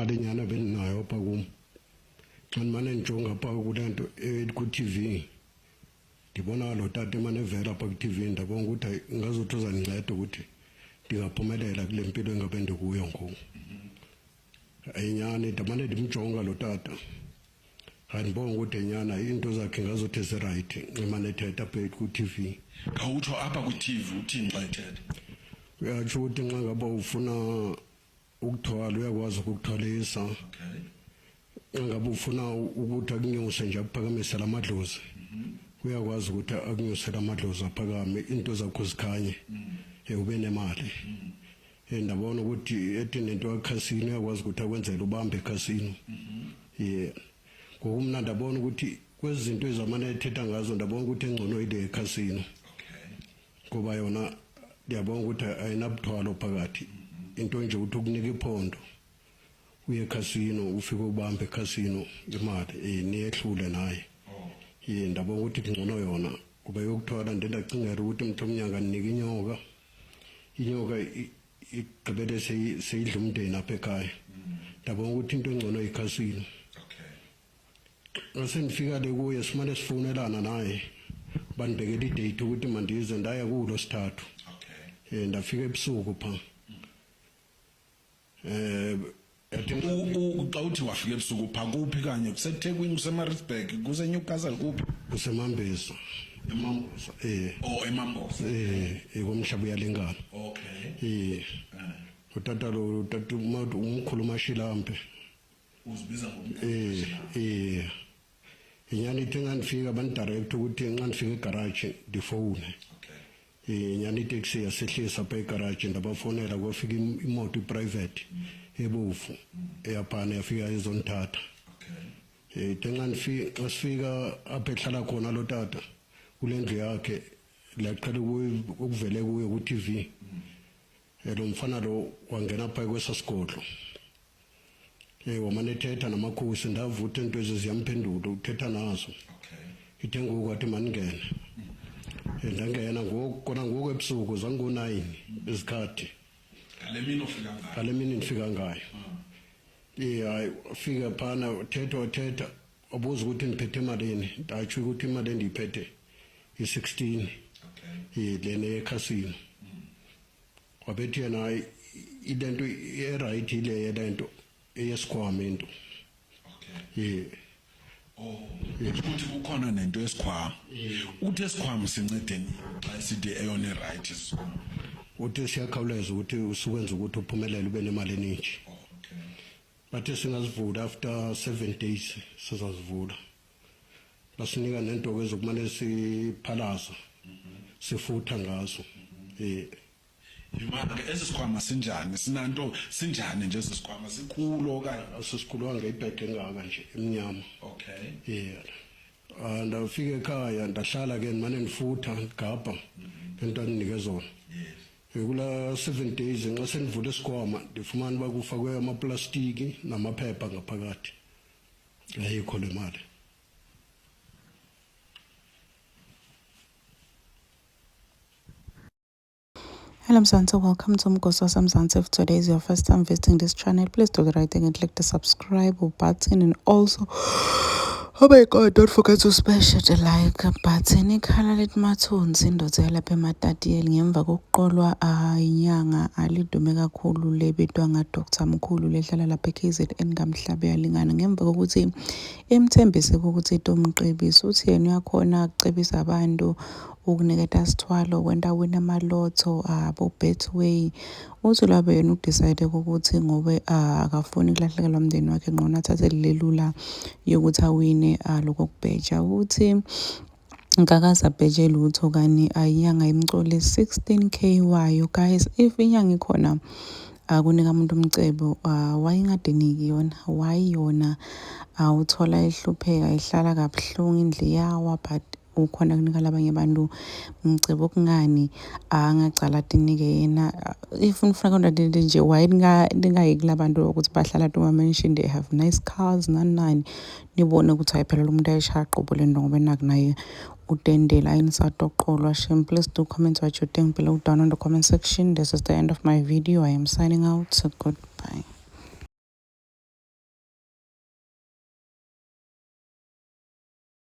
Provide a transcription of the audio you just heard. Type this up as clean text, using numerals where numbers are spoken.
Alinyana beninayo pha kum xa ndimane ndijonga pha kule nto ku-TV ndibona lo tata emane evela pha ku-TV ndabona ukuthi hayi ngazuthi uzandinceda ukuthi ndingaphumelela kule mpilo engabe ndikuyo ngoku. Ayinyani ndamane ndimjonga lo tata andibona ukuthi enyana into zakhe ngazuthi zirayithi emane ethetha apha ku-TV. Ngawutsho apha ku-TV uthini xa ethetha? Uyatsho ukuthi nxa ngaba ufuna ukuthwala uyakwazi ukukuthwalisa. Xa ngaba ufuna ukuthi akunyuse nje akuphakamisela amadlozi uyakwazi ukuthi akunyusela amadlozi aphakame into zakho zikhanye ube nemali. Ndabona ukuthi ethi nento yakhasino uyakwazi ukuthi akwenzele ubambe ekhasino. Ngoku mna ndabona ukuthi kwezi zinto ezamane ethetha ngazo ndabona ukuthi engcono ile ekhasino ngoba yona ndiyabona ukuthi ayinabuthwalo phakathi. Into nje ukuthi ukunika iphondo uye ekhasino ufike ubambe ekhasino imali niyehlule naye. Ndabona ukuthi ngcono yona kuba yokuthwala ndendacingela ukuthi mhlomnyanga ndinika inyoka igqibele seyidla umndeni apha ekhaya. Ndabona ukuthi into engcono yikhasino. Ngase ndifika le kuye simane sifonelana naye bandibekela idate ukuthi mandize ndaya kulo sithathu. Ndafika ebusuku pha. Xa uthi wafika ebusuku pha kuphi kanye kuseThekwini kuseMaritzburg kuseNewcastle kuphi? Kusemambesa. Emambosa. Emambosa. Komhlaba uyalingana. Utata lo utata umkhulu uMashilambe. Uzibiza ngomkhulu. Inyani ithi ngandifika bandidirect ukuthi nxa ndifika egarage ndifowune. Inyani iteksi yasehlisa apha egarage ndabafonela kwafika imoto iprivate ebovu eyaphana yafika izondithatha. Xa sifika apha ehlala khona lo tata kule ndlu yakhe laqala ukuvele kuyo ku-TV. Lo mfana lo wangena phaa kwesasigodlo wamane ethetha namakhosi ndavuta into ezi ziyamphendula uthetha nazo. Ithe ngoku athi mandingene. Ndangena kona ngoku ebusuku zango-9 izikhathi. Ngale mini ndifika ngayo. Hayi fika phana thetha wabuza ukuthi ndiphethe emalini. Ndatsho ukuthi imali endiyiphethe i-16 lena ekhasini. Wabethi yena ile nto erayithi ile lento eyesikhwama into. Ukuthi kukhona nento esikhwama. Uthi esikhwama sincedeni xa sithi eyona right isikhwama. Uthi siyakhawuleza ukuthi usukwenza ukuthi uphumelele ube nemali eningi. Bathe singazivula after 7 days sizazivula. Basinika nento ezokumane siphalaza sifutha ngazo. Imali esisikhwama sinjani sinanto sinjani nje sisikhwama sikhulu okanye asisikhulwa ngeibhede engaka nje emnyama. Ndafika ekhaya ndahlala ke ndimane ndifutha ngapha into andinike zona. Kula 7 days nxa sendivule isikhwama ndifumana uba kufakwe amaplastiki namaphepha ngaphakathi. Ayikho le mali. Hello Mzansi, welcome to Mgosi Mzansi. If today is your first time visiting this channel, please do the right thing and click the subscribe button, and also, oh my god, don't forget to smash the like button. Ikhala letmathunzi indoda yalapha eMatatiyeli ngemva kokuqolwa inyanga alidume kakhulu lebitwa ngaDr Mkhulu lehlala lapha eKZN kaMhlaba yalingana ngemva kokuthi emthembise ukuthi itomqebisi uthi yena uyakhona ukucebisa abantu ukuniketa sithwalo kwenta wina amalotho abo Betway. Uthi labe yena udecide ukuthi ngobe akafuni kulahlekelwa umndeni wakhe ngqona athathe lelula yokuthi awine lokho kubheja. Uthi ngakaza bheje lutho kani inyanga imcole 16k wayo. Guys, if inyanga ikhona akunika umuntu umcebo wayingadeniki yona wayiyona uthola ehlupheka ihlala kabuhlungu indle yawa, but ukhona kunika labanye abantu umcebo okungani angacala tinike yena if ufuna konke nje why ningayeki labantu ukuthi bahlala to mention they have nice cars nani nibone ukuthi ayiphela lo muntu ayishaya qobo lento ngoba nakunaye utendela inisatoqolwa. Shem, please do comment what you think below down in the comment section. This is the end of my video. I am signing out. So goodbye.